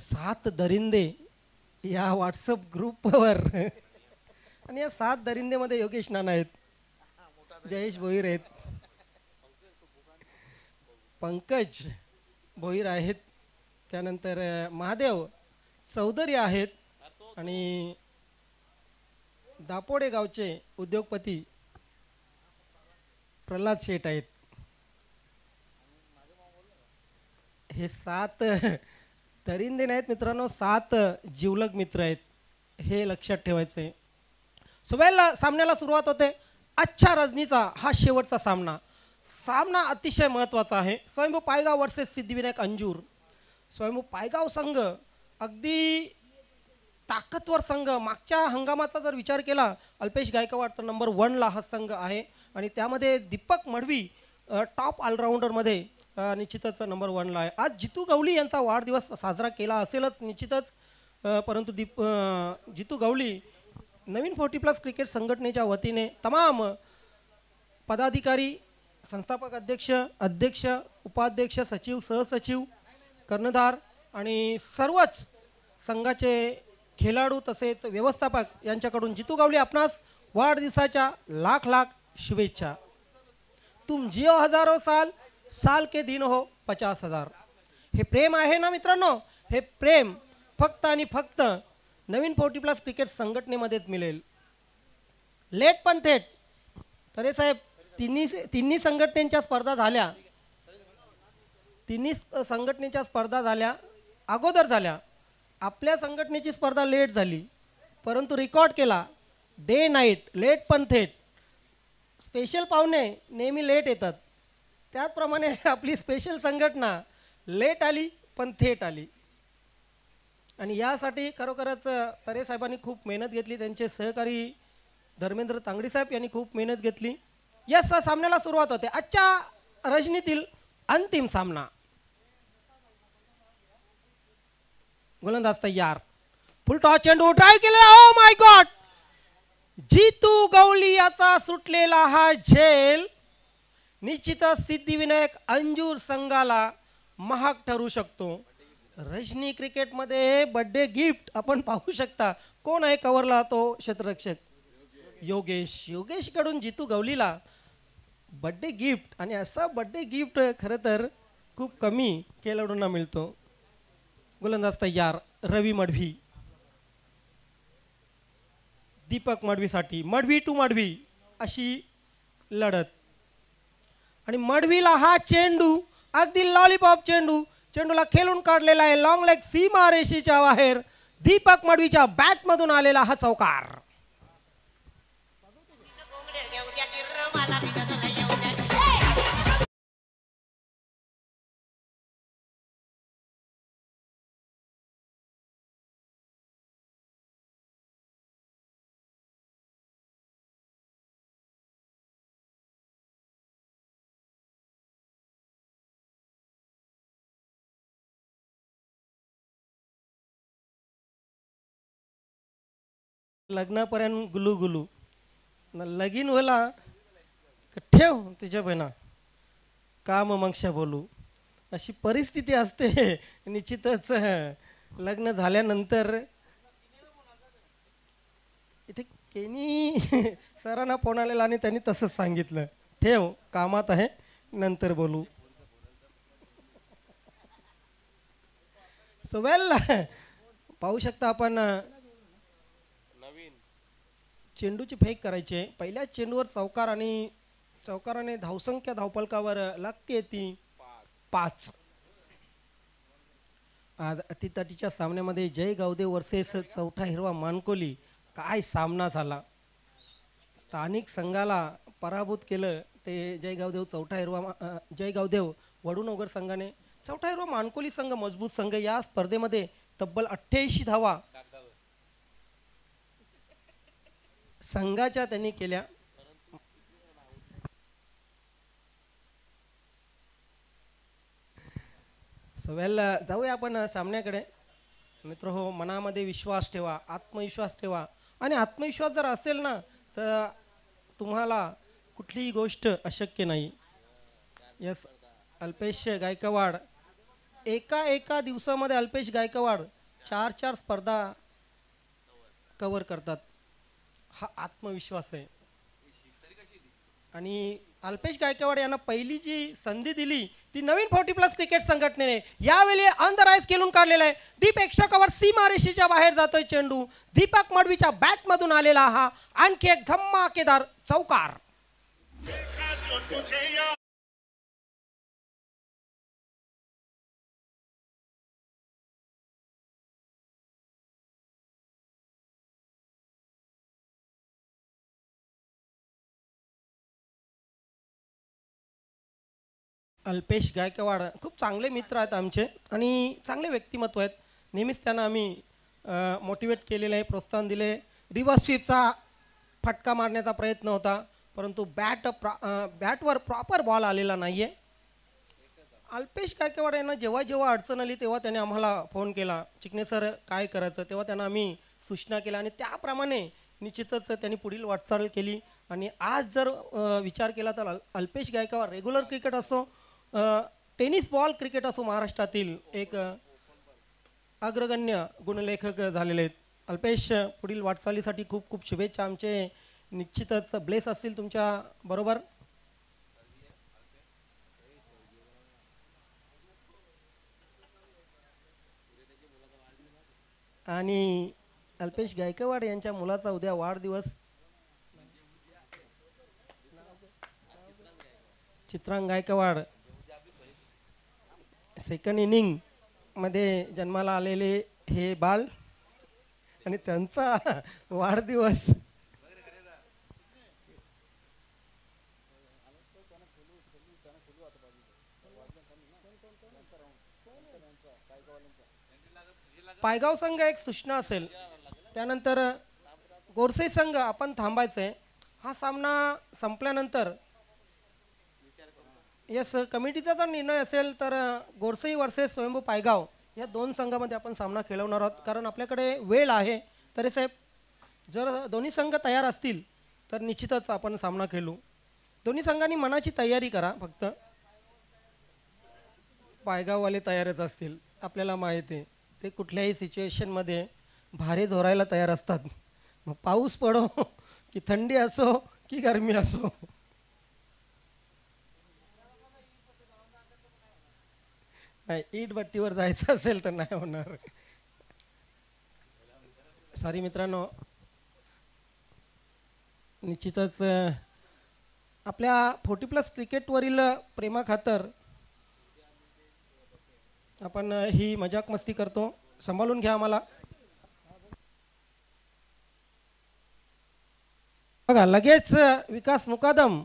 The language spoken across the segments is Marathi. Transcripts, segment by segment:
7 दरिंदे या व्हॉट्सअप ग्रुपवर आणि या 7 दरिंदेमध्ये योगेश नाना आहेत, जयेश भोईर आहेत, पंकज भोईर आहेत, त्यानंतर महादेव चौधरी आहेत आणि दापोडे गावचे उद्योगपती प्रल्हाद शेठ आहेत. हे 7 दरिंदे नाहीत मित्रांनो, 7 जिवलग मित्र आहेत, हे लक्षात ठेवायचं आहे. सुबेलला सामन्याला सुरुवात होते. आजच्या रजनीचा हा शेवटचा सामना अतिशय महत्त्वाचा आहे. स्वयंभू पायगाव वर्सेस सिद्धिविनायक अंजूर. स्वयंभू पायगाव संघ अगदी ताकदवर संघ. मागच्या हंगामाचा जर विचार केला अल्पेश गायकवाड तर नंबर 1ला हा संघ आहे आणि त्यामध्ये दीपक मडवी टॉप ऑलराऊंडरमध्ये निश्चितच नंबर 1ला आहे. आज जितू गवळी यांचा वाढदिवस साजरा केला असेलच निश्चितच, परंतु जितू गवळी नवीन 40+ क्रिकेट संघटनेच्या वतीने तमाम पदाधिकारी, संस्थापक अध्यक्ष, उपाध्यक्ष, सचिव, सहसचिव, कर्णधार आणि सर्वच संघाचे खेळाडू तसेच व्यवस्थापक यांच्याकडून जितू गवळी आपणास वाढदिवसाच्या लाख लाख शुभेच्छा. तुम जियो हजारो साल, साल के दिन हो 50,000. हे प्रेम आहे ना मित्रांनो, हे प्रेम फक्त आणि फक्त नवीन 40+ क्रिकेट संघटनेमध्येच मिळेल. लेट पण थेट. तरे साहेब तिन्ही संघटनेच्या स्पर्धा झाल्या, तिन्ही संघटनेच्या स्पर्धा झाल्या अगोदर झाल्या. आपल्या संघटनेची स्पर्धा लेट झाली परंतु रेकॉर्ड केला. डे नाईट लेट पण थेट. स्पेशल पाहुणे नेहमी लेट येतात, त्याचप्रमाणे आपली स्पेशल संघटना लेट आली पण थेट आली. आणि यासाठी खरोखरच तरे साहेबांनी खूप मेहनत घेतली, त्यांचे सहकारी धर्मेंद्र तांगडी साहेब यांनी खूप मेहनत घेतली. या सामन्याला सुरुवात होते. आजच्या रजनीतील अंतिम सामना. गोलंदाज तयार. फुल टॉस चेंडू ड्राईव्ह केले. ओ माय गॉड, जितू गवळी याचा सुटलेला हा झेल निश्चितच सिद्धिविनायक अंजूर संघाला महाग ठरू शकतो. रजनी क्रिकेटमध्ये बर्थडे गिफ्ट आपण पाहू शकता. कोण आहे कव्हरला? तो क्षेत्ररक्षक योगेश कडून जितू गवळीला बर्थडे गिफ्ट. आणि असा बर्थडे गिफ्ट खरं तर खूप कमी खेळाडूंना मिळतो. गोलंदाज तयार. रवी मडवी. दीपक मडवीसाठी मडवी टू मडवी अशी लढत. आणि मडवीला हा चेंडू अगदी लॉलीपॉप चेंडूला खेळून काढलेला आहे. लॉंग लेग सीमा रेषेच्या बाहेर दीपक मडवीच्या बॅट मधून आलेला हा चौकार. लग्नापर्यंत गुलू लगीन होला ठेव तुझ्या बहिणा काम मगशा बोलू अशी परिस्थिती असते. निश्चितच लग्न झाल्यानंतर इथे केनी सरांना फोन आलेला आणि त्यांनी तसंच सांगितलं, ठेव कामात आहे नंतर बोलू. सो वेल पाहू शकता आपण चेंडूची फेक करायची. पहिल्या चेंडूवर चौकार आणि चौकाराने धावसंख्या धावपलकावर लागते ती 5. आज अतितटीच्या सामन्यामध्ये जय गावदेव वर्सेस चौथा हिरवा मानकोली. काय सामना झाला. स्थानिक संघाला पराभूत केलं ते जय गावदेव वडूनगर संघाने. चौथा हिरवा मानकोली संघ मजबूत संघ. या स्पर्धेमध्ये तब्बल 88 धावा संघाच्या त्यांनी केल्या. सवेल जाऊया आपण सामन्याकडे. मित्र हो, मनामध्ये विश्वास ठेवा, आत्मविश्वास ठेवा. आणि आत्मविश्वास जर असेल ना तर तुम्हाला कुठलीही गोष्ट अशक्य नाही. यस, अल्पेश गायकवाड एका दिवसामध्ये अल्पेश गायकवाड चार चार स्पर्धा कव्हर करतात, हा आत्मविश्वास आहे. आणि अल्पेश गायकवाड यांना पहिली जी संधी दिली ती नवीन 40+ क्रिकेट संघटनेने यावेळी ऑन द राईज खेळून काढलेला आहे. डीप एक्स्ट्रा कव्हर सीमारेषेच्या बाहेर जातोय चेंडू. दीपक मडवीच्या बॅटमधून आलेला हा आणखी एक धमाकेदार चौकार. अल्पेश गायकवाड खूप चांगले मित्र आहेत आमचे आणि चांगले व्यक्तिमत्व आहेत. नेहमीच त्यांना आम्ही मोटिवेट केलेलं आहे, प्रोत्साहन दिले. रिव्हर्स स्वीपचा फटका मारण्याचा प्रयत्न होता, परंतु बॅटवर प्रॉपर बॉल आलेला नाही आहे. अल्पेश गायकवाड यांना जेव्हा जेव्हा अडचण आली तेव्हा त्याने आम्हाला फोन केला, चिकणे सर काय करायचं, तेव्हा त्यांना आम्ही सूचना केल्या आणि त्याप्रमाणे निश्चितच त्यांनी पुढील वाटचाल केली. आणि आज जर विचार केला तर अल्पेश गायकवाड रेग्युलर क्रिकेट असो, टेनिस बॉल क्रिकेट असो, महाराष्ट्रातील एक अग्रगण्य गुणलेखक झालेले आहेत. अल्पेश, पुढील वाटचालीसाठी खूप खूप शुभेच्छा. आमचे निश्चितच ब्लेस असतील तुमच्या बरोबर. आणि अल्पेश गायकवाड यांच्या मुलाचा उद्या वाढदिवस. चित्रांग गायकवाड सेकंड इनिंग मध्ये जन्माला आलेले हे बाल आणि त्यांचा वाढदिवस. पायगाव संघ एक सूचना असेल, त्यानंतर गोरसे संघ आपण थांबायचं आहे. हा सामना संपल्यानंतर येस कमिटीचा जर निर्णय असेल तर गोरसई वर्सेस स्वयंभू पायगाव या दोन संघामध्ये आपण सामना खेळवणार आहोत, कारण आपल्याकडे वेळ आहे. तरी साहेब, जर दोन्ही संघ तयार असतील तर निश्चितच आपण सामना खेळू. दोन्ही संघांनी मनाची तयारी करा. फक्त पायगाववाले तयारच असतील, आपल्याला माहिती आहे. ते कुठल्याही सिच्युएशनमध्ये भारे झोरायला तयार असतात. मग पाऊस पडो की थंडी असो की गरमी असो. नाही, ईट भट्टीवर जायचं असेल तर नाही होणार. सॉरी मित्रांनो, निश्चितच आपल्या 40+ क्रिकेटवरील प्रेमाखातर आपण ही मजाक मस्ती करतो, सांभाळून घ्या आम्हाला. बघा, लगेच विकास मुकादम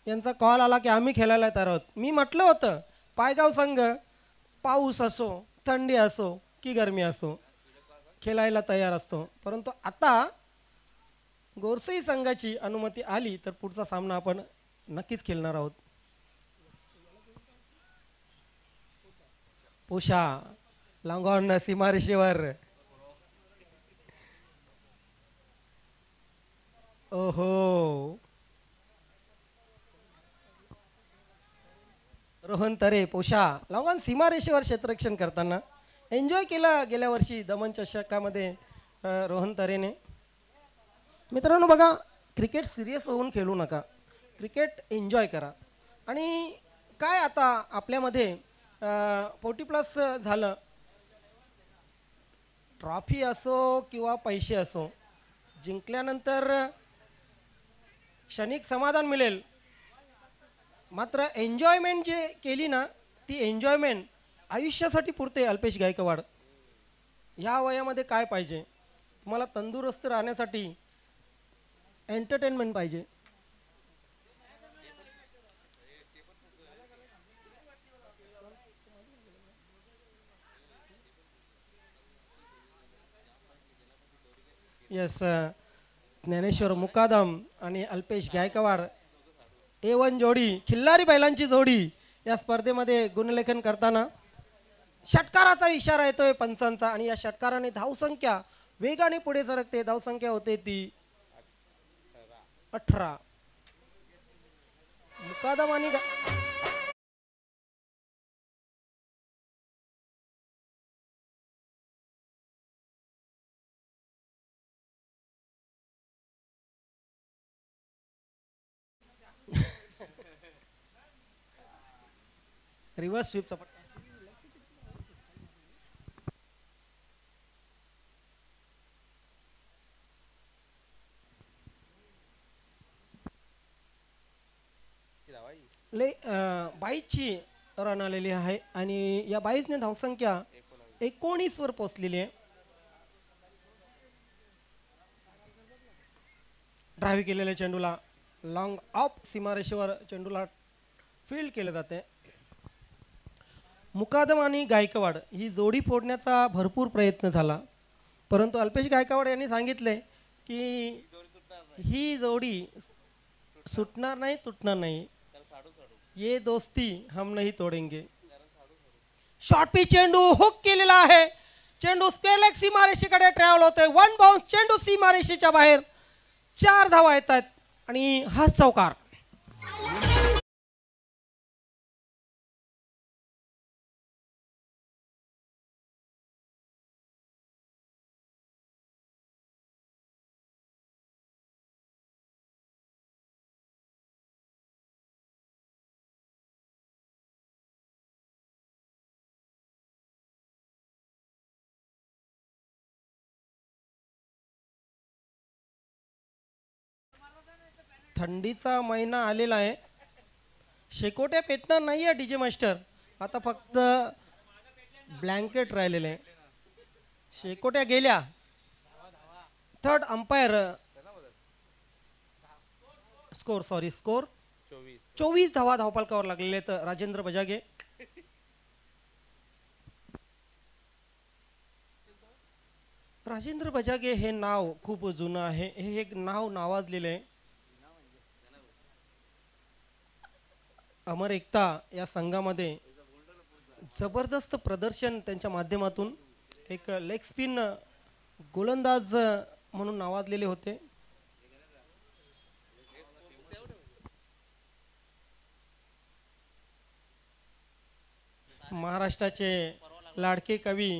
यांचा कॉल आला की आम्ही खेळायला तयार आहोत. मी म्हटलं होतं पायगाव संघ पाऊस असो, थंडी असो की गरमी असो खेळायला तयार असतो, परंतु आता गोरसई संघाची अनुमती आली तर पुढचा सामना आपण नक्कीच खेळणार आहोत. पोशा लांगॉन सीमारेषेवर. ओहो, रोहन तरे पोशा लांगॉन सीमारेषेवर क्षेत्ररक्षण करताना एन्जॉय केला गेल्या वर्षी दमन चषकामध्ये रोहन तरेने. मित्रांनो बघा, क्रिकेट सिरियस होऊन खेळू नका, क्रिकेट एन्जॉय करा. आणि काय आता आपल्यामध्ये 40+ झालं, ट्रॉफी असो किंवा पैसे असो, जिंकल्यानंतर क्षणिक समाधान मिळेल, मात्र एन्जॉयमेंट जे केली ना ती एन्जॉयमेंट आयुष्यासाठी पुरते. अल्पेश गायकवाड, ह्या वयामध्ये काय पाहिजे तुम्हाला? तंदुरुस्त राहण्यासाठी एंटरटेनमेंट पाहिजे. येस, ज्ञानेश्वर मुकादम आणि अल्पेश गायकवाड A1 जोडी, खिल्लारी बैलांची जोडी या स्पर्धेमध्ये गुणलेखन करताना षटकाराचा इशारा येतोय पंचांचा आणि या षटकाराने धावसंख्या वेगाने पुढे सरकते. धावसंख्या होते ती 18. मुकादम आणि रिव्हर्स स्वीपचा पट्टा. बाईची रन आलेली आहे आणि या बाईसने धावसंख्या 19 वर पोहोचलेली आहे. ड्राईव्ह केलेल्या चेंडूला लॉंग ऑफ सीमारेषेवर चेंडूला फील्ड केले जाते. मुकादम आणि गायकवाड ही जोडी फोडण्याचा भरपूर प्रयत्न झाला, परंतु अल्पेश गायकवाड यांनी सांगितले की ही जोडी सुटणार नाही, तुटणार नाही. ये दोस्ती हम नहीं तोडेंगे. शॉर्ट पी चेंडू हुक केलेला आहे. चेंडू स्क्वेअर लेग सीमारेषेकडे ट्रॅव्हल होतोय. वन बाउन्स चेंडू सीमारेषेच्या बाहेर. 4 धावा येतात आणि हा चौकार. थंडीचा महिना आलेला आहे. शेकोट्या पेटणार नाही आहे डीजे मास्टर. आता फक्त ब्लँकेट राहिलेले. शेकोट्या गेल्या. थर्ड अंपायर स्कोर 24 धावा धावफलकावर लागलेले आहेत राजेंद्र बजागे. राजेंद्र बजागे हे नाव खूप जुनं आहे. हे एक नाव नावाजलेलं आहे. अमर एकता या संघामध्ये जबरदस्त प्रदर्शन त्यांच्या माध्यमातून एक लेग स्पिन गोलंदाज म्हणून नावाजलेले होते. महाराष्ट्राचे लाडके कवी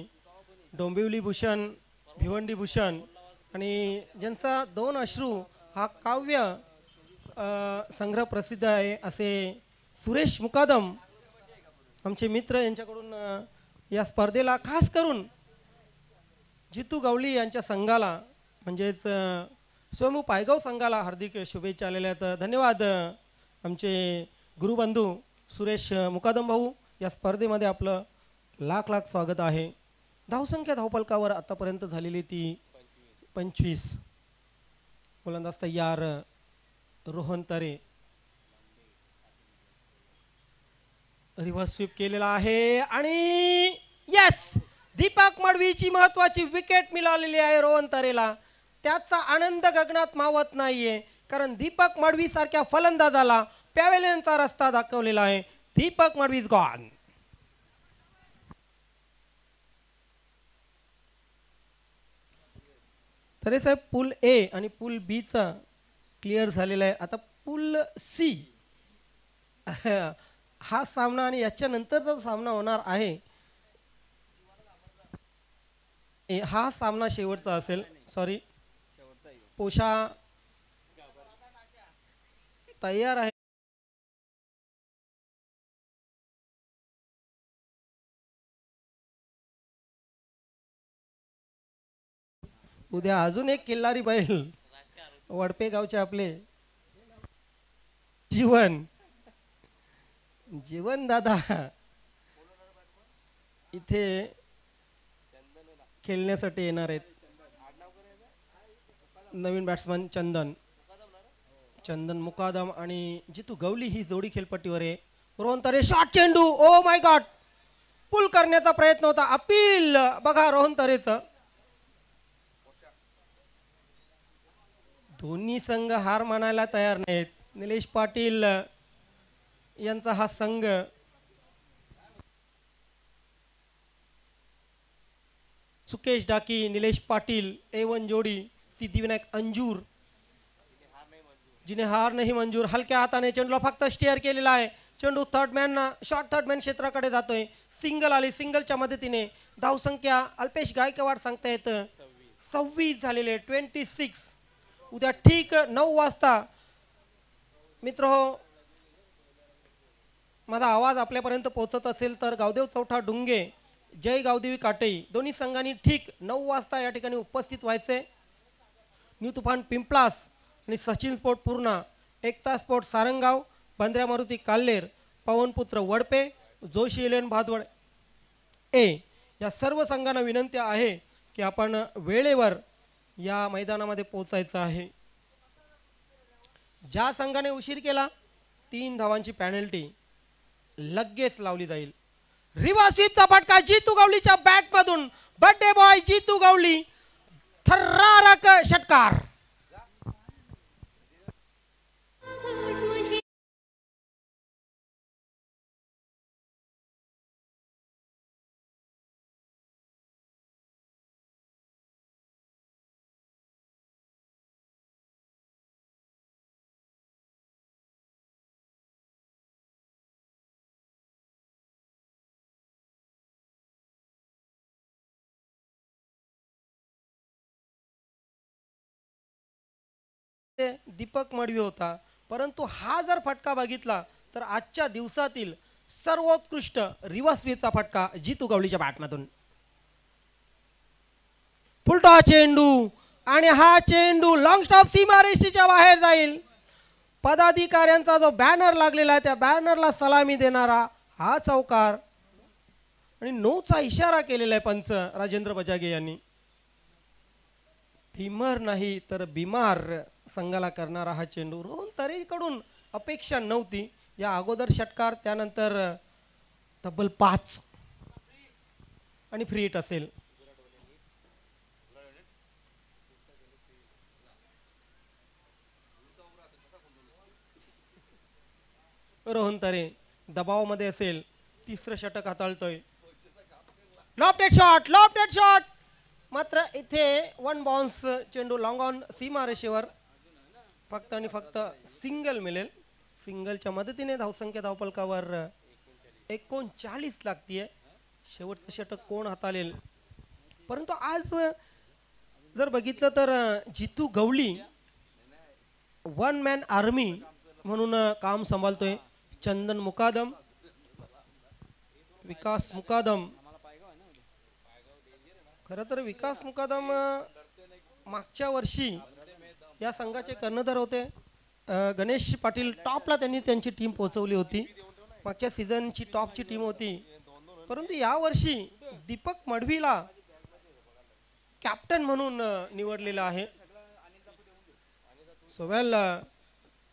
डोंबिवली भूषण, भिवंडी भूषण आणि ज्यांचा 2 अश्रू हा काव्य संग्रह प्रसिद्ध आहे असे सुरेश मुकादम आमचे मित्र यांच्याकडून या स्पर्धेला खास करून जितू गवळी यांच्या संघाला म्हणजेच स्वयंभू पायगाव संघाला हार्दिक शुभेच्छा आलेल्या आहेत. धन्यवाद आमचे गुरुबंधू सुरेश मुकादम भाऊ. या स्पर्धेमध्ये आपलं लाख लाख स्वागत आहे. धावसंख्या धावफलकावर आतापर्यंत झालेली ती 25. गोलंदाज तयार रोहन तरे. रिव्हर्स स्वीप केलेला आहे आणि यस, दीपक मडवीची महत्वाची विकेट मिळालेली आहे रोहन तरेला. त्याचा आनंद गगनात मावत नाहीये, कारण दीपक मडवी सारख्या फलंदाजाला पॅव्हेलियनचा रस्ता दाखवलेला आहे. Deepak Madavi is gone. तरे साहेब, पूल ए आणि पूल बी चा क्लिअर झालेला आहे. आता पूल सी हा सामना आणि याच्या नंतरचा सामना होणार आहे. हा सामना शेवटचा असेल. सॉरी, पोशा तयार आहे. उद्या अजून एक किल्लारी बैल वडपे गावचे आपले जीवन दादा इथे खेळण्यासाठी येणार आहेत. नवीन बॅट्समन चंदन मुकादम आणि जितू गवली ही जोडी खेळपट्टीवर आहे. रोहन तरे शॉट चेंडू. ओ माय गॉड, पुल करण्याचा प्रयत्न होता. अपील बघा रोहन तरेचं. दोन्ही संघ हार मानायला तयार नाहीत. निलेश पाटील यांचा हा संघ सुकेश डाकी, निलेश पाटील, A1 जोडी, सिद्धिविनायक अंजूर जिने हार नाही मंजूर. हलक्या हाताने चेंडूला फक्त स्टेअर केलेला आहे. चेंडू शॉर्ट थर्ड मॅन क्षेत्राकडे जातोय. सिंगल आली. सिंगलच्या मदतीने धावसंख्या अल्पेश गायकवाड सांगता येतं 26 झालेले 26. उद्या ठीक 9 वाजता मित्र हो माझा आवाज आपल्यापर्यंत पोहोचत असेल तर गावदेव चौठा डुंगे, जय गावदेवी काटेई दोन्ही संघांनी ठीक 9 वाजता या ठिकाणी उपस्थित व्हायचे. न्यू तुफान पिंपलास आणि सचिन स्पोर्ट पूर्णा, एकता स्पोर्ट सारंगाव, बंद्र्या मारुती काल्लेर, पवनपुत्र वडपे, जोशी इलेवन भादवड ए या सर्व संघांना विनंती आहे की आपण वेळेवर या मैदानामध्ये पोहोचायचं आहे. ज्या संघाने उशीर केला 3 धावांची पेनल्टी लगेच लावली जाईल. रिव्हर्स स्वीपचा फटका जीतू गवळीच्या बॅट मधून, बर्थडे बॉय जीतू गवळी, थरारक षटकार. दीपक मडवी होता, परंतु हा जर फटका बघितला तर आजच्या दिवसातील सर्वोत्कृष्ट रिव्हर्स स्वीपचा फटका जीतू गवळीच्या बॅटमधून. फुलटॉस चेंडू आणि हा चेंडू लॉंग स्टॉप सीमारेषेच्या बाहेर जाईल. पदाधिकाऱ्यांचा जो बॅनर लागलेला आहे त्या बॅनरला सलामी देणारा हा चौकार आणि 9चा इशारा केलेला आहे पंच राजेंद्र बजागे यांनी. भीमर नाही तर बिमार संघाला करणारा हा चेंडू रोहन तरेकडून अपेक्षा नव्हती. या अगोदर षटकार, त्यानंतर तब्बल 5 आणि फ्री हिट असेल. रोहन तरे दबावामध्ये असेल, तिसरं षटक हाताळतोय. लॉफ्टेड शॉट, लॉफ्टेड शॉट, मात्र इथे 1 बाउन्स चेंडू लॉंग ऑन सीमारेषेवर फक्त आणि फक्त सिंगल मिळेल. सिंगलच्या मदतीने धावसंख्या धावपलकावर 39 लागतीये. शेवटचं षटक कोण हाताळेल, परंतु आज जर बघितलं तर जितू गवळी 1 मॅन आर्मी म्हणून काम सांभाळतोय. चंदन मुकादम, विकास मुकादम, खरं तर विकास मुकादम मागच्या वर्षी या संघाचे कर्णधार होते. गणेश पाटील टॉपला त्यांनी त्यांची टीम पोहोचवली होती. मागच्या सीझनची टॉपची टीम होती, परंतु यावर्षी दीपक मडवीला कॅप्टन म्हणून निवडलेला आहे. सोवेल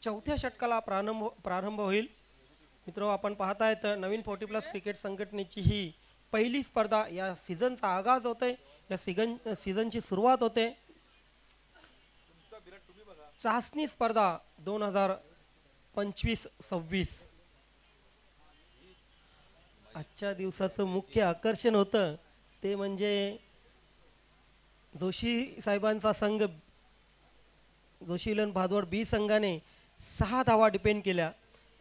चौथ्या षटकाला प्रारंभ होईल. मित्र, आपण पाहतायत नवीन 40+ क्रिकेट संघटनेची ही पहिली स्पर्धा, या सीझनचा आगाज होतोय, या सीझनची सुरुवात होते. चाचणी स्पर्धा 2025-26. आजच्या दिवसाचं मुख्य आकर्षण होतं ते म्हणजे जोशी साहेबांचा संघ, जोशी इलेवन भादवड बी संघाने 6 धावा डिपेंड केल्या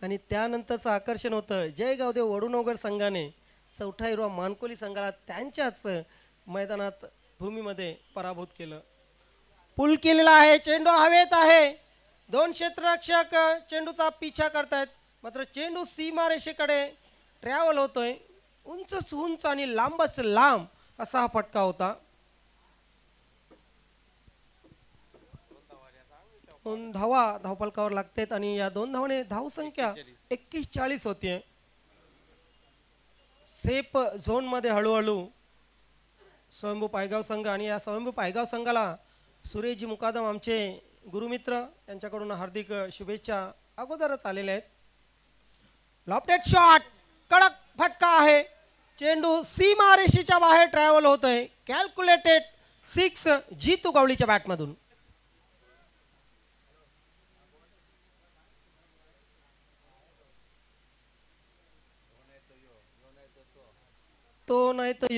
आणि त्यानंतरचं आकर्षण होतं जय गावदेव वडुनोगर संघाने चौथा हिरवा मानकोली संघाला त्यांच्याच मैदानात भूमीमध्ये पराभूत केलं. पुल केलेला आहे, चेंडू हवेत आहे, 2 क्षेत्ररक्षक चेंडूचा पिछा करतायत, मात्र चेंडू सीमारेषेकडे ट्रॅव्हल होतोय. उंच उंच आणि लांबच लांब असा हा फटका होता. 2 धावा धावपलकावर लागतात आणि या 2 धावाने धावसंख्या 41-40 होतीये. सेफ झोन मध्ये हळूहळू स्वयंभू पायगाव संघ, आणि या स्वयंभू पायगाव संघाला सुरेशजी मुकादम आमचे गुरुमित्र यांच्याकडून हार्दिक शुभेच्छा अगोदरच आलेल्या आहेत. लॉफ्टेड शॉट, कडक फटका आहे, चेंडू सीमारेषेच्या बाहेर ट्रॅव्हल होतोय. कॅल्क्युलेटेड 6 जीतू गवळीच्या बॅटमधून. तो नाही तर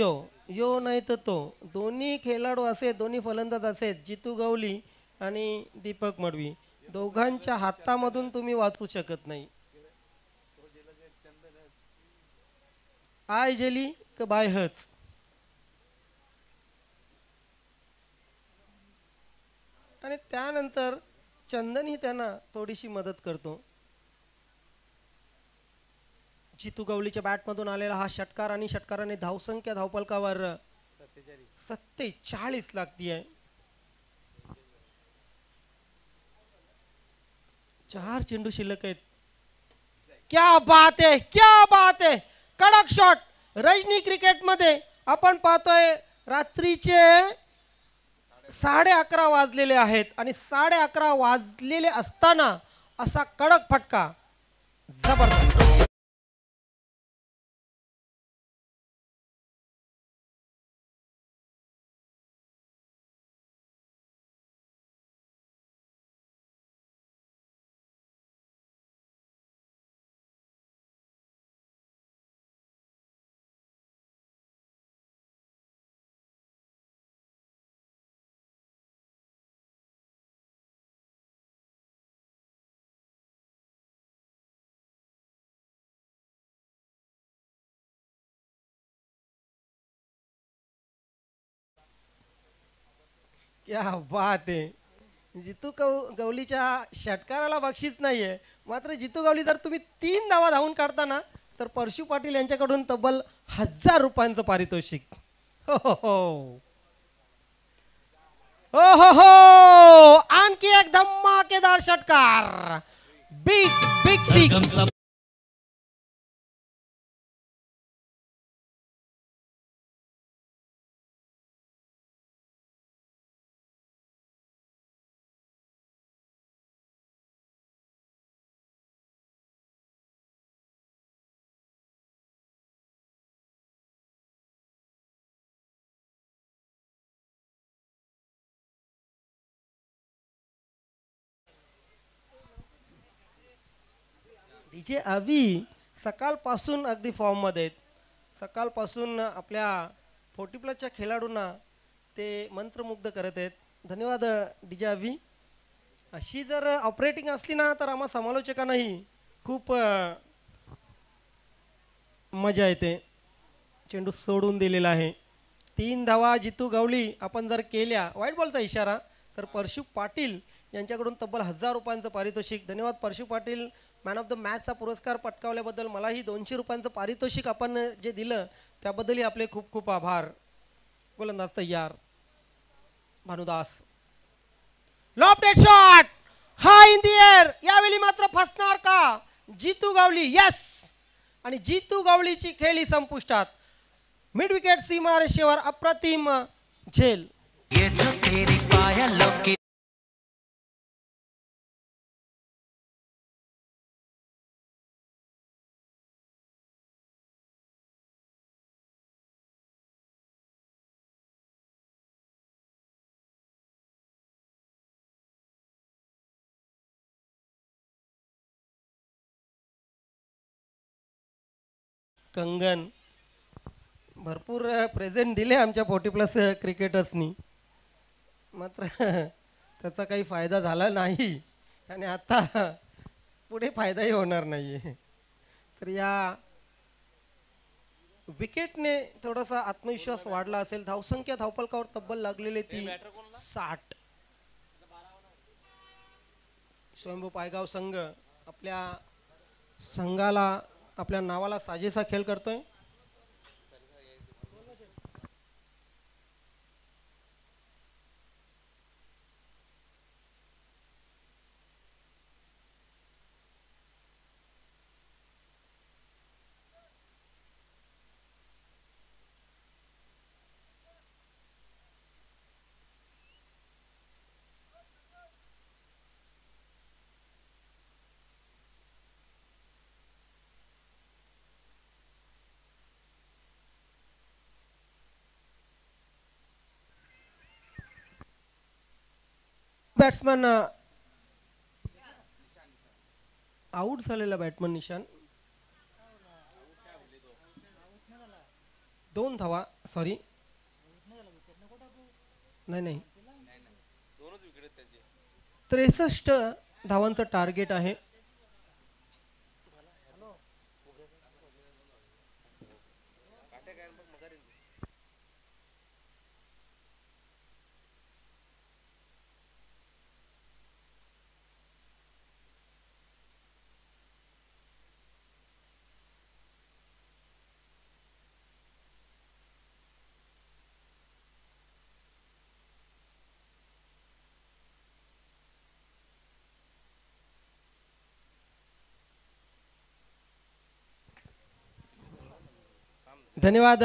यो नाही तर तो, दोन्ही खेळाडू असे, दोन्ही फलंदाज असे, जितू गवळी आणि दीपक मडवी, दोघांच्या हातामधून तुम्ही वाचू शकत नाही. आय जेली क बाय हच. आणि त्यानंतर चंदन ही त्यांना थोडीशी मदत करतो. जितू गवळीच्या बॅटमधून आलेला हा षटकार आणि षटकाराने धावसंख्या धावपलकावर 47 लागतीये. 4 चेंडू शिल्लक आहेत. क्या बात है, क्या बात है, कडक शॉट. रजनी क्रिकेट मध्ये आपण पाहतोय रात्रीचे 11:30 वाजलेले आहेत आणि 11:30 वाजलेले असताना असा कडक फटका, जबरदस्त. क्या बात आहे. जितू गवलीच्या षटकाराला बक्षीस नाहीये, मात्र जितू गवली जर तुम्ही 3 धावा धावून काढता ना तर परशु पाटील यांच्याकडून तब्बल 1000 रुपयांचं पारितोषिक. हो हो हो हो हो हो, आणखी एक धमाकेदार षटकार. Big big six. डीजे अवी सकाळपासून अगदी फॉर्म मध्ये आहेत. सकाळपासून आपल्या 40 प्लसच्या खेळाडूंना ते मंत्रमुग्ध करत आहेत. धन्यवाद डीजे अवी. अशी जर ऑपरेटिंग असली ना तर आम्हा समालोचकांनाही खूप मजा येते. चेंडू सोडून दिलेला आहे. 3 धावा जितू गवळी आपण जर केल्या, वाईट बॉलचा इशारा, तर परशु पाटील यांच्याकडून तब्बल 1000 रुपयांचं पारितोषिक. धन्यवाद परशु पाटील. मॅन ऑफ द मॅचचा पुरस्कार पटकावल्याबद्दल, मलाही 200 रुपयांचं पारितोषिक आपण जे दिलं त्याबद्दलही आपले खूप खूप आभार. गोलंदाज तयार, Bhanudas. Lofted shot, high in the air. यावेळी मात्र फसणार का जितू गवळी? यस. आणि जितू गवळीची खेळी संपुष्टात. मिड विकेट सीमारेषेवर अप्रतिम झेल. ये जो तेरी पायलों की कंगन भरपूर प्रेझेंट दिले आमच्या 40 प्लस क्रिकेटर्सनी, मात्र त्याचा काही फायदा झाला नाही आणि आता पुढे फायदाही होणार नाही. तर या विकेटने थोडासा आत्मविश्वास वाढला असेल. धावसंख्या धावपलकावर तब्बल लागलेले ती 60. स्वयंभू पायगाव संघ आपल्या संघाला, आपल्या नावाला साजेसा खेळ करतोय. बॅट्समन आउट झालेला बॅट्समन निशान. 2 धावा, सॉरी, नाही नाही, 63 धावांचं टार्गेट आहे. धन्यवाद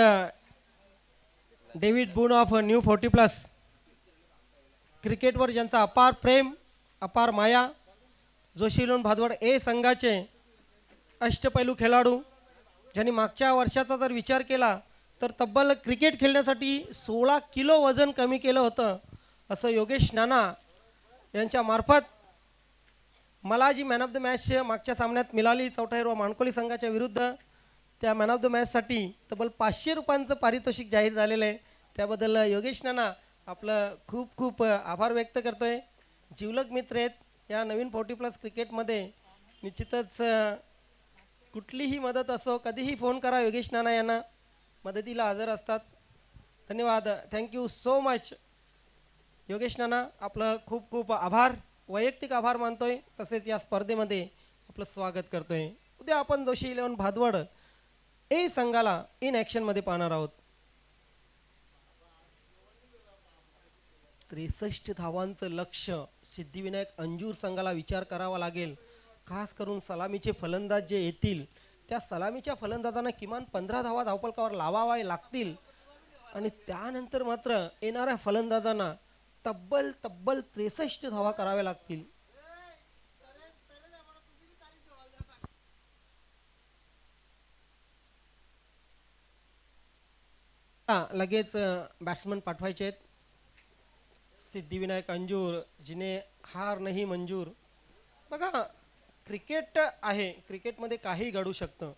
डेव्हिड बून ऑफ न्यू 40+. क्रिकेटवर ज्यांचा अपार प्रेम, अपार माया, जोशीलोन भादवड ए संघाचे अष्टपैलू खेळाडू, ज्यांनी मागच्या वर्षाचा जर विचार केला तर तब्बल क्रिकेट खेळण्यासाठी 16 किलो वजन कमी केलं होतं, असं योगेश नाना यांच्या मार्फत मला जी मॅन ऑफ द मॅच मागच्या सामन्यात मिळाली चौथा हिरवा माणकोली संघाच्या विरुद्ध, त्या मॅन ऑफ द मॅचसाठी तब्बल 500 रुपयांचं पारितोषिक जाहीर झालेलं आहे. त्याबद्दल योगेश नाना आपलं खूप खूप आभार व्यक्त करतोय. जिवलग मित्र आहेत या नवीन 40+ क्रिकेटमध्ये. निश्चितच कुठलीही मदत असो कधीही फोन करा, योगेश नाना यांना मदतीला हजर असतात. धन्यवाद, थँक्यू सो मच योगेश नाना. आपलं खूप खूप आभार, वैयक्तिक आभार मानतोय. तसेच या स्पर्धेमध्ये आपलं स्वागत करतोय. उद्या आपण जोशी 11 भादवड ए संघाला इन ॲक्शनमध्ये पाहणार आहोत. 63 धावांचं लक्ष्य सिद्धिविनायक अंजूर संघाला विचार करावा लागेल. खास करून सलामीचे फलंदाज जे येतील त्या सलामीच्या फलंदाजांना किमान 15 धावा धावफलकावर लावाव्या लागतील आणि त्यानंतर मात्र येणाऱ्या फलंदाजांना तब्बल 63 धावा कराव्या लागतील. लगेच बॅट्समन पाठवायचे आहेत. सिद्धिविनायक अंजूर, जिने हार नाही मंजूर. बघा, क्रिकेट आहे, क्रिकेटमध्ये काही घडू शकतं.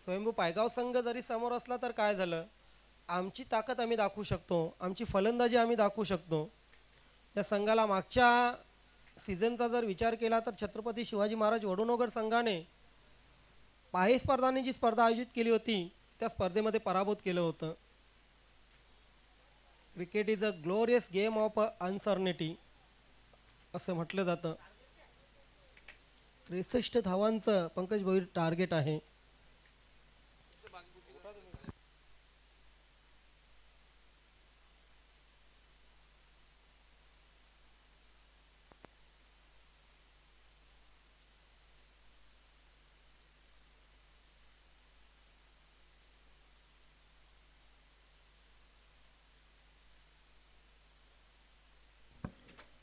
स्वयंभू पायगाव संघ जरी समोर असला तर काय झालं, आमची ताकद आम्ही दाखवू शकतो, आमची फलंदाजी आम्ही दाखवू शकतो. या संघाला मागच्या सीझनचा जर विचार केला तर छत्रपती शिवाजी महाराज वडोनगर संघाने पाहे स्पर्धांनी जी स्पर्धा आयोजित केली होती त्या स्पर्धेमध्ये पराभूत केलं होतं. Cricket is a glorious game of uncertainty असं म्हटलं जातं. 63 धावांचं पंकज भोईर टार्गेट आहे.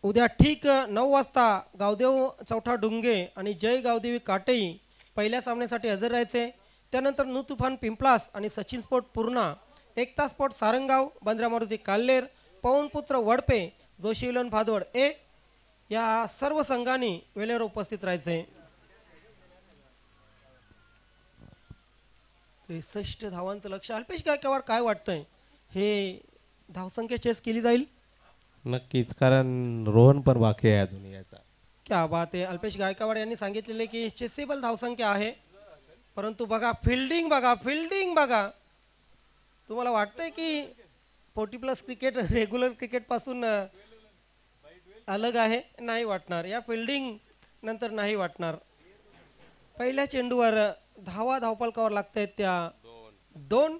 उद्या ठीक 9 वाजता गावदेव चौठा डुंगे आणि जय गावदेवी काटेई पहिल्या सामन्यासाठी हजर राहायचे. त्यानंतर नु तुफान पिंपलास आणि सचिन स्पोर्ट पूर्णा, एकता स्पोर्ट सारंगाव, बंद्रा मारुती काल्लेर, पवनपुत्र वडपे, जोशी 11 भादवड ए या सर्व संघांनी वेळेवर उपस्थित राहायचे. 63 धावांचं लक्ष. अल्पेश गायकवाड, काय वाटतंय, हे धावसंख्या चेस केली जाईल? नक्कीच, कारण रोहन पण बाकी आहे अजून याचा. क्या बात आहे. अल्पेश गायकवाड यांनी सांगितलेले की चेसेबल धावसंख्या आहे, परंतु बघा फिल्डिंग, बघा फिल्डिंग, बघा. तुम्हाला वाटतंय की 40+ क्रिकेट रेग्युलर क्रिकेट पासून अलग आहे? नाही वाटणार. या फिल्डिंग नंतर नाही वाटणार. पहिल्या चेंडूवर धावा धावफलकावर लागतायत त्या 2.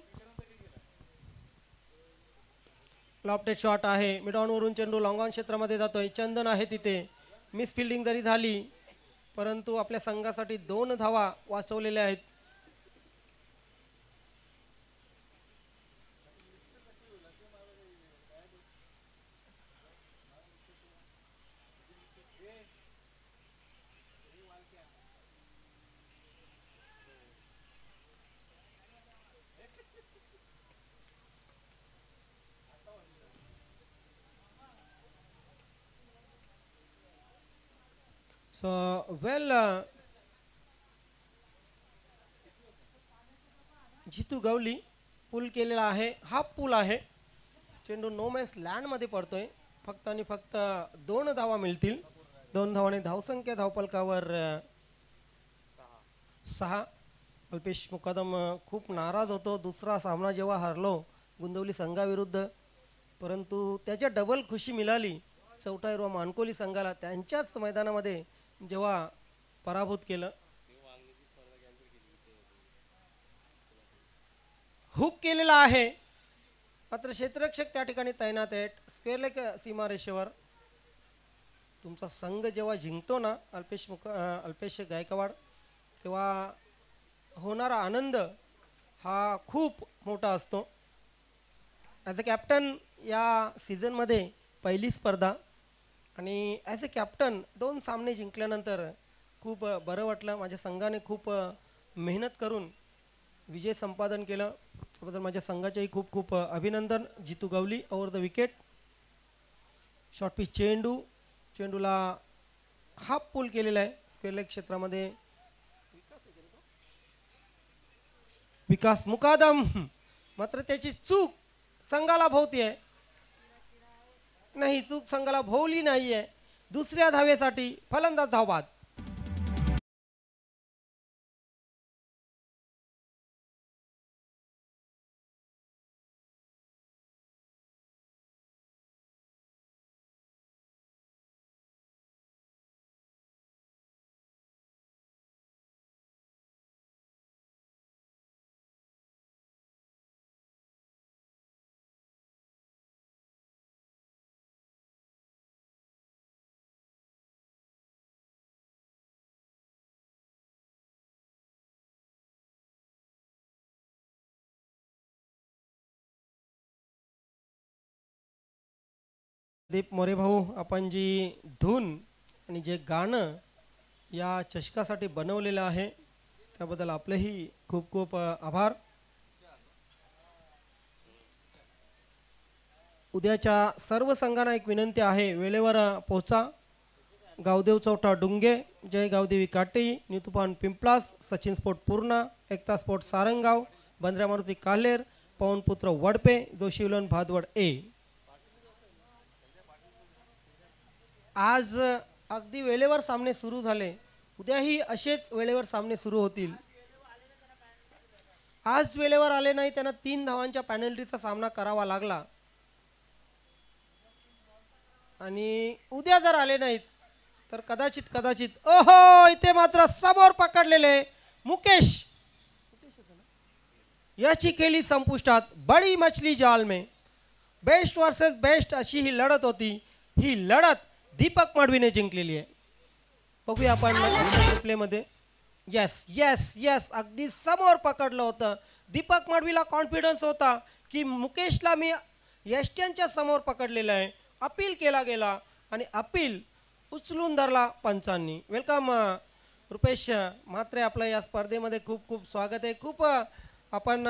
लॉफ्टेड शॉट आहे, मिडऑन वरून चेंडू लॉंग ऑन क्षेत्रामध्ये जातोय. चंदन आहे तिथे. मिस फिल्डिंग जरी झाली परंतु आपल्या संघासाठी 2 धावा वाचवलेल्या आहेत. सो वेल, जितू गवली पूल केलेला आहे, हाफ पूल आहे. चेंडू नो मॅन्स लँडमध्ये पडतोय. फक्त आणि फक्त 2 धावा मिळतील. 2 धावाने धावसंख्या धावफलकावर 6. अल्पेश मुकादम खूप नाराज होतो दुसरा सामना जेव्हा हरलो गुंदवली संघाविरुद्ध, परंतु त्याच्या डबल खुशी मिळाली चौथा हिरवा मानकोली संघाला त्यांच्याच मैदानामध्ये जेव्हा पराभूत केलं. हुक केलेला आहे, मात्र क्षेत्ररक्षक त्या ठिकाणी तैनात आहेत स्क्वेअर लेग सीमारेषेवर. तुमचा संघ जेव्हा जिंकतो ना अल्पेश गायकवाड, तेव्हा होणारा आनंद हा खूप मोठा असतो. ॲज अ कॅप्टन या सीझनमध्ये पहिली स्पर्धा आणि ॲज अ कॅप्टन 2 सामने जिंकल्यानंतर खूप बरं वाटलं. माझ्या संघाने खूप मेहनत करून विजय संपादन केलं. त्याबद्दल माझ्या संघाचेही खूप खूप अभिनंदन. Jitu Gawali over the wicket. Short pitch चेंडूला हाफ पूल केलेला आहे स्क्वेअर लेग क्षेत्रामध्ये. विकास मुकादम, मात्र त्याची चूक संघाला भोवती आहे. नाही, चूक संघाला भोवली नाहीये. दुसऱ्या धावेसाठी फलंदाज धावबाद. दीप मोरे भाऊ, आपण जी धून आणि जे गाणं या चषकासाठी बनवलेलं आहे त्याबद्दल आपलेही खूप खूप आभार. उद्याच्या सर्व संघांना एक विनंती आहे, वेळेवर पोहोचा. गावदेव चौटा डुंगे, जय गावदेवी काटे, न्यूतुपान पिंपलास, सचिन स्पोर्ट पूर्णा, एकता स्पोर्ट सारंगाव, बंद्रा मारुती काल्हेर, पवनपुत्र वडपे, जोशीवलन भादवड ए. आज अगदी वेळेवर सामने सुरू झाले. उद्याही असेच वेळेवर सामने सुरू होतील. आज वेळेवर आले नाही त्यांना 3 धावांच्या पॅनल्टीचा सामना करावा लागला. आणि उद्या जर आले नाहीत तर कदाचित ओहो, इथे मात्र समोर पकडलेले मुकेश याची केली संपुष्टात. बडी मछली जाल में बेस्ट वर्सेस बेस्ट अशी ही लढत होती. ही लढत दीपक मडवीने जिंकलेली आहे. बघूया आपण प्ले मध्ये. यस यस यस, अगदी समोर पकडलं होतं. दीपक मडवीला कॉन्फिडन्स होता की मुकेशला मी यष्ट्यांच्या समोर पकडलेलं आहे. अपील केला गेला आणि अपील उचलून धरला पंचांनी. वेलकम रुपेश म्हात्रे, आपलं या स्पर्धेमध्ये खूप खूप स्वागत आहे. खूप आपण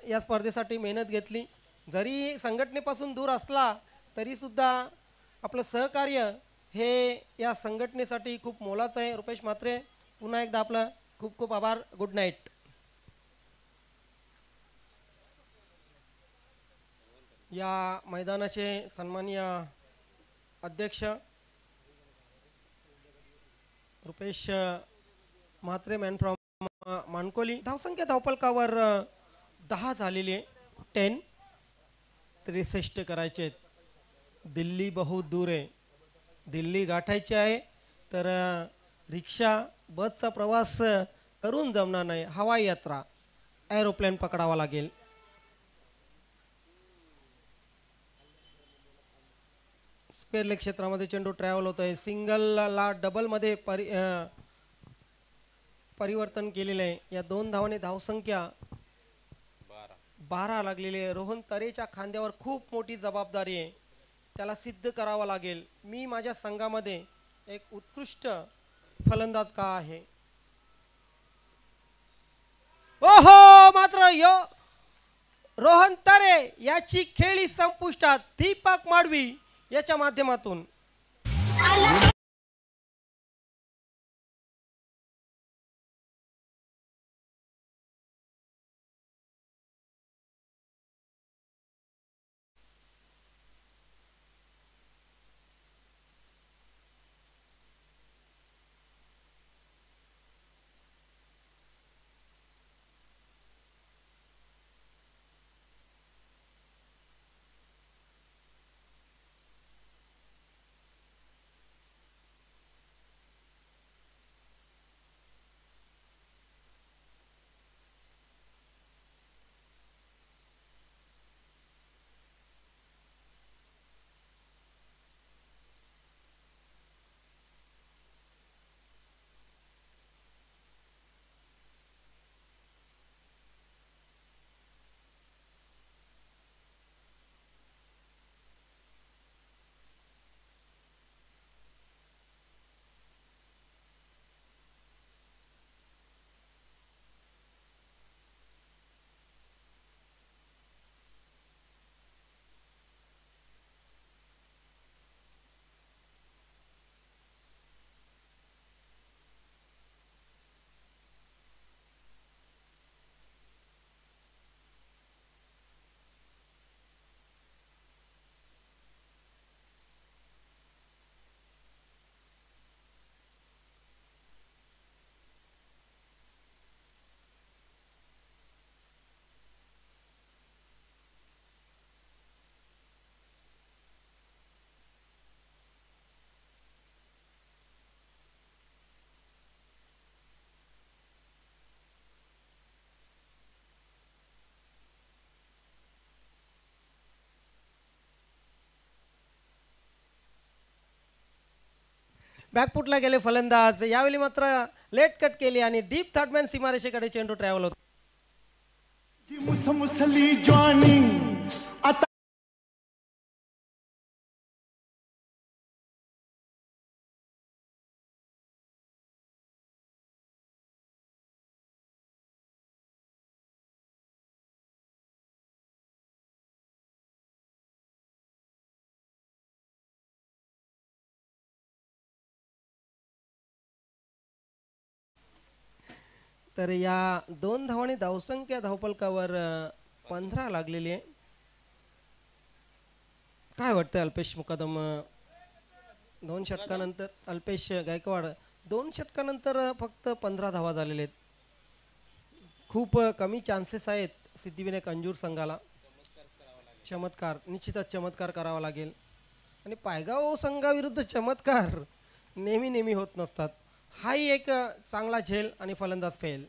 या स्पर्धेसाठी मेहनत घेतली. जरी संघटनेपासून दूर असला तरी सुद्धा आपलं सहकार्य हे या संघटनेसाठी खूप मोलाचं आहे. रुपेश म्हात्रे, पुन्हा एकदा आपलं खूप खूप आभार. Good night. या मैदानाचे सन्माननीय अध्यक्ष रुपेश म्हात्रे, मॅन फ्रॉम मानकोली. धावसंख्या धावपलकावर 10 झालेली आहे. 10 63 करायचे आहेत. दिल्ली बहुत दूर आहे. दिल्ली गाठायची आहे तर रिक्षा बसचा प्रवास करून जमणार नाही. हवाई यात्रा, एरोप्लेन पकडावा लागेल. स्क्वेअर लेग क्षेत्रामध्ये चेंडू ट्रॅव्हल होत आहे. सिंगलला डबलमध्ये परिवर्तन केलेलं आहे. या 2 धावाने धावसंख्या 12 लागलेली आहे. रोहन तरेच्या खांद्यावर खूप मोठी जबाबदारी आहे. त्याला सिद्ध करावं लागेल, मी माझ्या संघामध्ये एक उत्कृष्ट फलंदाज का आहे. ओहो, मात्र रोहन तरे याची खेळी संपुष्टात दीपक मडवी याच्या माध्यमातून. बॅकफुटला गेले फलंदाज. यावेळी मात्र लेट कट केली आणि डीप थर्डमॅन सीमारेषेकडे चेंडू ट्रॅव्हल होतो. मुसमुसली ज्वानी आता तर या 2 धावांनी धावसंख्या धावपलकावर 15 लागलेली आहे. काय वाटतं अल्पेश मुकादम? 2 षटकानंतर अल्पेश गायकवाड 2 षटकानंतर फक्त 15 धावा झालेले आहेत. खूप कमी चान्सेस आहेत सिद्धिविनायक अंजूर संघाला. चमत्कार, निश्चितच चमत्कार करावा लागेल. आणि पायगाव संघाविरुद्ध चमत्कार नेहमी नेहमी होत नसतात. हाही एक चांगला झेल आणि फलंदाज फेल.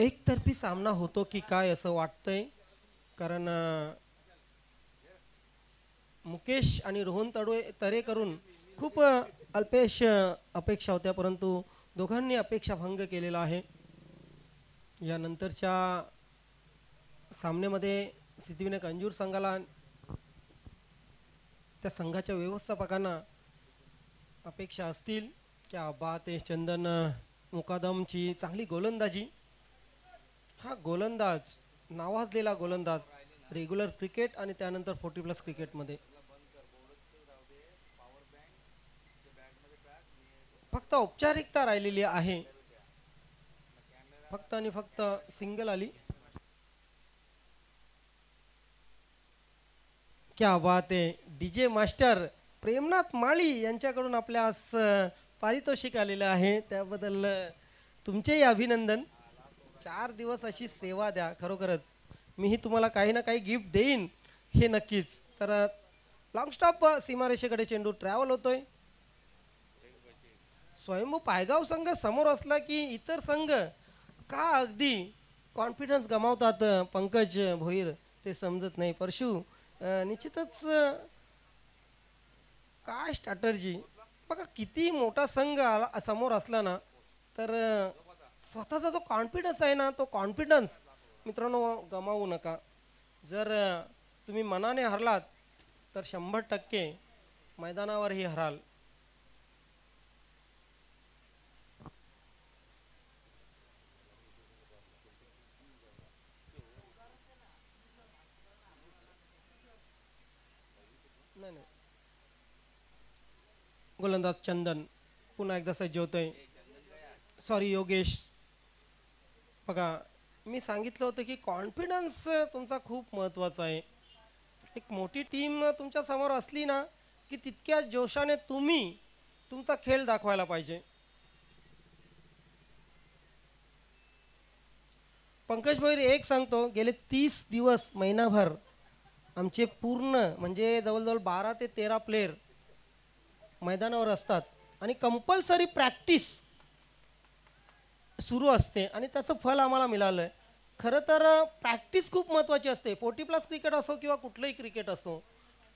एकतर्फी सामना होतो की काय असं वाटतंय. कारण मुकेश आणि रोहन तरेकरून खूप अल्पेश अपेक्षा होत्या, परंतु दोघांनी अपेक्षा भंग केलेला आहे. यानंतरच्या सामन्यामध्ये सिद्धिविनायक अंजूर संघाला त्या संघाच्या व्यवस्थापकांना अपेक्षा असतील. क्या बात आहे. चंदन मुकादमची चांगली गोलंदाजी. हा गोलंदाज नावाजलेला गोलंदाज रेग्युलर क्रिकेट आणि त्यानंतर 40+ क्रिकेटमध्ये. फक्त औपचारिकता राहिलेली आहे. फक्त आणि फक्त सिंगल आली. क्या बात आहे. डीजे मास्टर प्रेमनाथ माळी यांच्याकडून आपल्यास पारितोषिक आलेलं आहे. त्याबद्दल तुमचेही अभिनंदन. 4 दिवस अशी सेवा द्या. खरोखरच मीही तुम्हाला काही ना काही गिफ्ट देईन हे नक्कीच. तर लॉंग स्टॉप सीमारेषेकडे चेंडू ट्रॅव्हल होतोय. स्वयंभू पायगाव संघ समोर असला की इतर संघ का अगदी कॉन्फिडन्स गमावतात पंकज भोईर ते समजत नाही. परशु निश्चितच काय स्ट्रॅटर्जी बघा. किती मोठा संघ समोर असला ना तर स्वतःचा जो कॉन्फिडन्स आहे ना तो कॉन्फिडन्स मित्रांनो गमावू नका. जर तुम्ही मनाने हरलात तर 100% मैदानावरही हराल. नाही नाही. गोलंदाज चंदन पुन्हा एकदा सज्ज होतोय. सॉरी योगेश. बघा मी सांगितलं होतं की कॉन्फिडन्स तुमचा खूप महत्त्वाचा आहे. एक मोठी टीम तुमच्या समोर असली ना की तितक्या जोशाने तुम्ही तुमचा खेळ दाखवायला पाहिजे. पंकज भोईर एक सांगतो, गेले 30 दिवस महिनाभर आमचे पूर्ण म्हणजे जवळजवळ 12 ते 13 प्लेयर मैदानावर असतात आणि कंपल्सरी प्रॅक्टिस सुरू असते आणि त्याचं फल आम्हाला मिळालं आहे. खरं तर प्रॅक्टिस खूप महत्त्वाची असते. 40+ क्रिकेट असो किंवा कुठलंही क्रिकेट असो,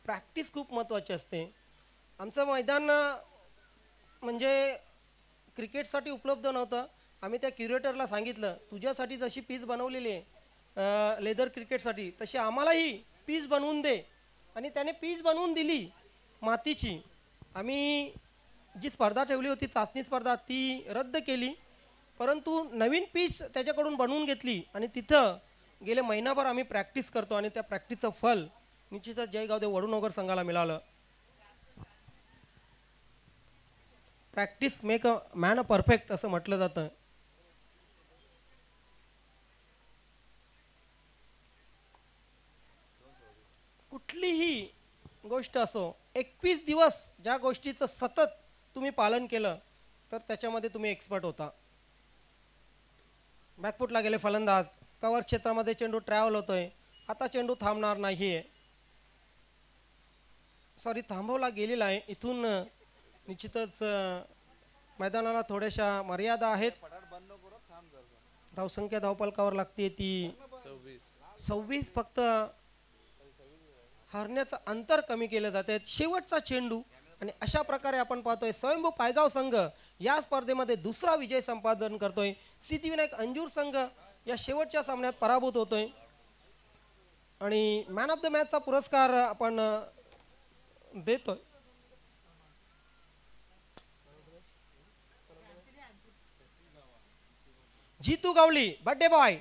प्रॅक्टिस खूप महत्त्वाची असते. आमचं मैदान म्हणजे क्रिकेटसाठी उपलब्ध नव्हतं. आम्ही त्या क्युरेटरला सांगितलं, तुझ्यासाठी जशी पीच बनवलेली आहे लेदर क्रिकेटसाठी, तशी आम्हालाही पीच बनवून दे. आणि त्याने पीच बनवून दिली मातीची. आम्ही जी स्पर्धा ठेवली होती, चाचणी स्पर्धा, ती रद्द केली. परंतु नवीन पीच त्याच्याकडून बनवून घेतली आणि तिथं गेले महिनाभर आम्ही प्रॅक्टिस करतो आणि त्या प्रॅक्टिसचं फल निश्चितच जय गावदेव वडूनगर संघाला मिळालं. Practice make a man a perfect असं म्हटलं जातं. कुठलीही गोष्ट असो, 21 दिवस ज्या गोष्टीचं सतत तुम्ही पालन केलं तर त्याच्यामध्ये तुम्ही एक्सपर्ट होता. बॅकफुटला गेले फलंदाज, कव्हर क्षेत्रामध्ये चेंडू ट्रॅव्हल होतोय, आता चेंडू थांबणार नाहीये, सॉरी थांबवला गेलेला आहे. इथून निश्चितच मैदानाला थोड्याशा मर्यादा आहेत. धावसंख्या धावपलकावर लागते ती 26. फक्त हरण्याचं अंतर कमी केलं जाते. शेवटचा चेंडू आणि अशा प्रकारे आपण पाहतोय स्वयंभू पायगाव संघ या स्पर्धेमध्ये दुसरा विजय संपादन करतोय. सिद्धिविनायक अंजूर संघ या शेवटच्या सामन्यात पराभूत होतोय आणि मॅन ऑफ द मॅचचा पुरस्कार आपण देतोय. जीतू गावली बर्थडे बॉय